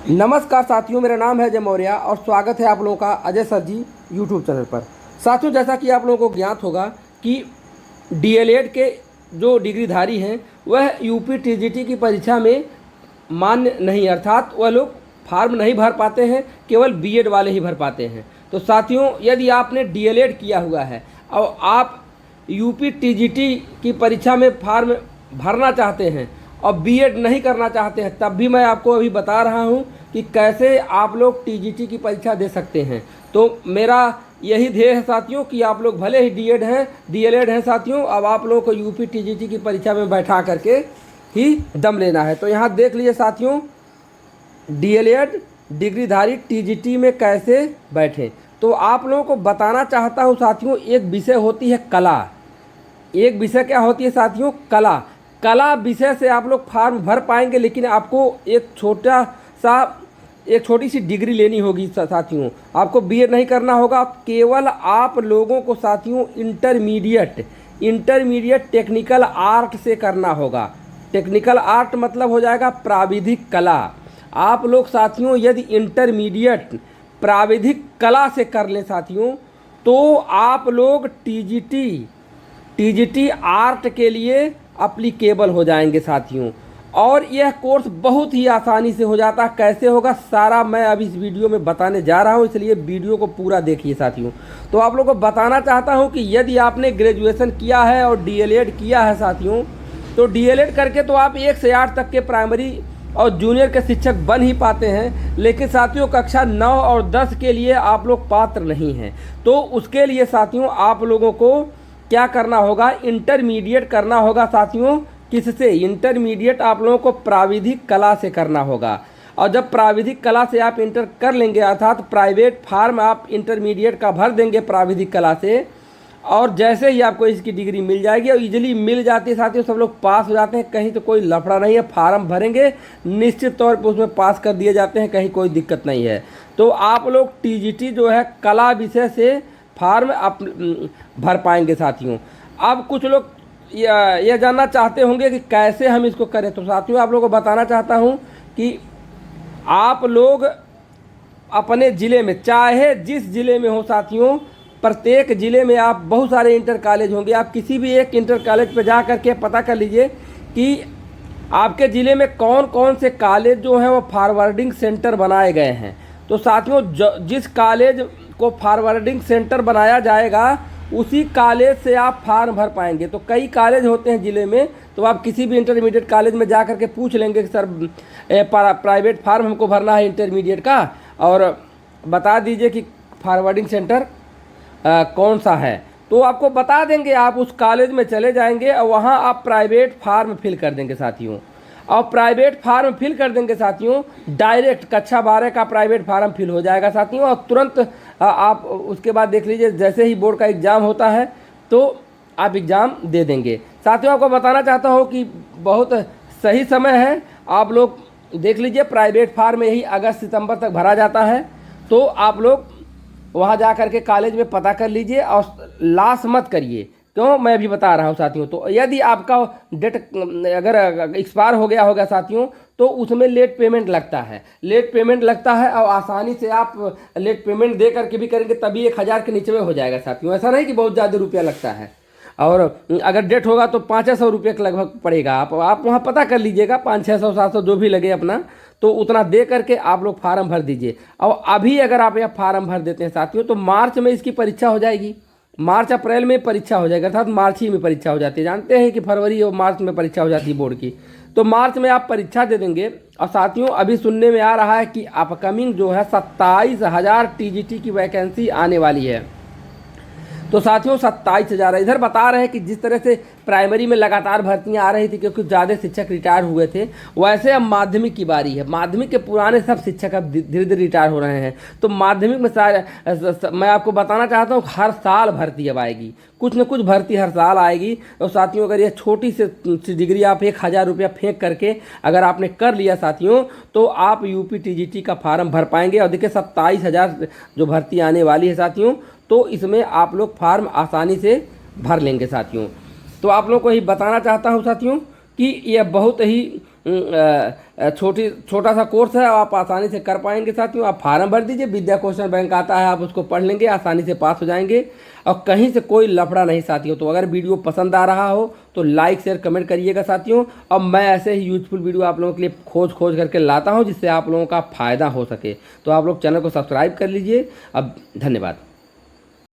नमस्कार साथियों, मेरा नाम है अजय मौर्य और स्वागत है आप लोगों का अजय सर जी यूट्यूब चैनल पर। साथियों, जैसा कि आप लोगों को ज्ञात होगा कि डीएलएड के जो डिग्रीधारी हैं वह यूपी टीजीटी की परीक्षा में मान्य नहीं, अर्थात वह लोग फार्म नहीं भर पाते हैं, केवल बीएड वाले ही भर पाते हैं। तो साथियों, यदि आपने डीएलएड किया हुआ है और आप यूपी टीजीटी की परीक्षा में फार्म भरना चाहते हैं और बीएड नहीं करना चाहते हैं, तब भी मैं आपको अभी बता रहा हूं कि कैसे आप लोग टीजीटी की परीक्षा दे सकते हैं। तो मेरा यही ध्येय है साथियों कि आप लोग भले ही डीएलएड हैं साथियों, अब आप लोगों को यूपी टीजीटी की परीक्षा में बैठा करके ही दम लेना है। तो यहाँ देख लीजिए साथियों, डीएलएड डिग्रीधारी टीजीटी में कैसे बैठें। तो आप लोगों को बताना चाहता हूँ साथियों, एक विषय होती है कला। एक विषय क्या होती है साथियों? कला विषय से आप लोग फार्म भर पाएंगे, लेकिन आपको एक छोटी सी डिग्री लेनी होगी साथियों। आपको बीएड नहीं करना होगा, केवल आप लोगों को साथियों इंटरमीडिएट टेक्निकल आर्ट से करना होगा। टेक्निकल आर्ट मतलब हो जाएगा प्राविधिक कला। आप लोग साथियों यदि इंटरमीडिएट प्राविधिक कला से कर लें साथियों, तो आप लोग टीजीटी आर्ट के लिए अप्लीकेबल हो जाएंगे साथियों। और यह कोर्स बहुत ही आसानी से हो जाता है। कैसे होगा सारा मैं अभी इस वीडियो में बताने जा रहा हूं, इसलिए वीडियो को पूरा देखिए साथियों। तो आप लोगों को बताना चाहता हूं कि यदि आपने ग्रेजुएशन किया है और डीएलएड किया है साथियों, तो डीएलएड करके तो आप 1 से 8 तक के प्राइमरी और जूनियर के शिक्षक बन ही पाते हैं, लेकिन साथियों कक्षा 9 और 10 के लिए आप लोग पात्र नहीं हैं। तो उसके लिए साथियों आप लोगों को क्या करना होगा? इंटरमीडिएट करना होगा साथियों। किससे? इंटरमीडिएट आप लोगों को प्राविधिक कला से करना होगा। और जब प्राविधिक कला से आप इंटर कर लेंगे, अर्थात प्राइवेट फार्म आप इंटरमीडिएट का भर देंगे प्राविधिक कला से, और जैसे ही आपको इसकी डिग्री मिल जाएगी और इजीली मिल जाती है साथियों, सब लोग पास हो जाते हैं, कहीं तो कोई लफड़ा नहीं है। फार्म भरेंगे निश्चित तौर पर उसमें पास कर दिए जाते हैं, कहीं कोई दिक्कत नहीं है। तो आप लोग टीजीटी जो है कला विषय से फार्म आप भर पाएंगे साथियों। अब कुछ लोग यह जानना चाहते होंगे कि कैसे हम इसको करें। तो साथियों आप लोगों को बताना चाहता हूं कि आप लोग अपने ज़िले में, चाहे जिस ज़िले में हो साथियों, प्रत्येक ज़िले में आप बहुत सारे इंटर कॉलेज होंगे। आप किसी भी एक इंटर कॉलेज पर जा करके पता कर लीजिए कि आपके ज़िले में कौन कौन से कॉलेज जो हैं वो फॉरवर्डिंग सेंटर बनाए गए हैं। तो साथियों जिस कॉलेज को फॉरवर्डिंग सेंटर बनाया जाएगा उसी कॉलेज से आप फार्म भर पाएंगे। तो कई कॉलेज होते हैं ज़िले में, तो आप किसी भी इंटरमीडिएट कॉलेज में जा करके पूछ लेंगे कि सर प्राइवेट फार्म हमको भरना है इंटरमीडिएट का, और बता दीजिए कि फॉरवर्डिंग सेंटर कौन सा है। तो आपको बता देंगे, आप उस कॉलेज में चले जाएंगे और वहाँ आप प्राइवेट फार्म फिल कर देंगे साथियों। और प्राइवेट फार्म फिल कर देंगे साथियों, डायरेक्ट कक्षा 12 का प्राइवेट फार्म फिल हो जाएगा साथियों। और तुरंत आप उसके बाद देख लीजिए, जैसे ही बोर्ड का एग्ज़ाम होता है तो आप एग्ज़ाम दे देंगे साथियों। आपको बताना चाहता हूँ कि बहुत सही समय है। आप लोग देख लीजिए, प्राइवेट फार्म यही अगस्त सितंबर तक भरा जाता है। तो आप लोग वहाँ जा कर के कॉलेज में पता कर लीजिए और लाश मत करिए। क्यों? मैं भी बता रहा हूँ साथियों। तो यदि आपका डेट अगर एक्सपायर हो गया होगा साथियों, तो उसमें लेट पेमेंट लगता है। और आसानी से आप लेट पेमेंट दे करके भी करेंगे तभी 1000 के नीचे में हो जाएगा साथियों। ऐसा नहीं कि बहुत ज़्यादा रुपया लगता है। और अगर डेट होगा तो 500 रुपये के लगभग पड़ेगा। आप वहाँ पता कर लीजिएगा, 500, 600, 700 जो भी लगे अपना, तो उतना दे करके आप लोग फार्म भर दीजिए। और अभी अगर आप यह फार्म भर देते हैं साथियों, तो मार्च में इसकी परीक्षा हो जाएगी। मार्च अप्रैल में परीक्षा हो जाएगी, अर्थात मार्च ही में परीक्षा हो जाती है। जानते हैं कि फरवरी और मार्च में परीक्षा हो जाती है बोर्ड की। तो मार्च में आप परीक्षा दे देंगे। और साथियों अभी सुनने में आ रहा है कि अपकमिंग जो है 27,000 टीजीटी की वैकेंसी आने वाली है। तो साथियों 27,000 इधर बता रहे हैं कि जिस तरह से प्राइमरी में लगातार भर्तियां आ रही थी क्योंकि ज़्यादा शिक्षक रिटायर हुए थे, वैसे अब माध्यमिक की बारी है। माध्यमिक के पुराने सब शिक्षक अब धीरे धीरे रिटायर हो रहे हैं। तो माध्यमिक में मैं आपको बताना चाहता हूँ हर साल भर्ती अब आएगी, कुछ न कुछ भर्ती हर साल आएगी। और साथियों अगर ये छोटी सी डिग्री आप 1000 रुपया फेंक करके अगर आपने कर लिया साथियों, तो आप यूपी टीजीटी का फार्म भर पाएंगे। और देखिए 27,000 जो भर्ती आने वाली है साथियों, तो इसमें आप लोग फार्म आसानी से भर लेंगे साथियों। तो आप लोगों को ही बताना चाहता हूं साथियों कि यह बहुत ही छोटा सा कोर्स है, आप आसानी से कर पाएंगे साथियों। आप फार्म भर दीजिए, विद्या क्वेश्चन बैंक आता है, आप उसको पढ़ लेंगे, आसानी से पास हो जाएंगे और कहीं से कोई लफड़ा नहीं साथियों। तो अगर वीडियो पसंद आ रहा हो तो लाइक शेयर कमेंट करिएगा साथियों। और मैं ऐसे ही यूजफुल वीडियो आप लोगों के लिए खोज करके लाता हूँ जिससे आप लोगों का फ़ायदा हो सके। तो आप लोग चैनल को सब्सक्राइब कर लीजिए। अब धन्यवाद।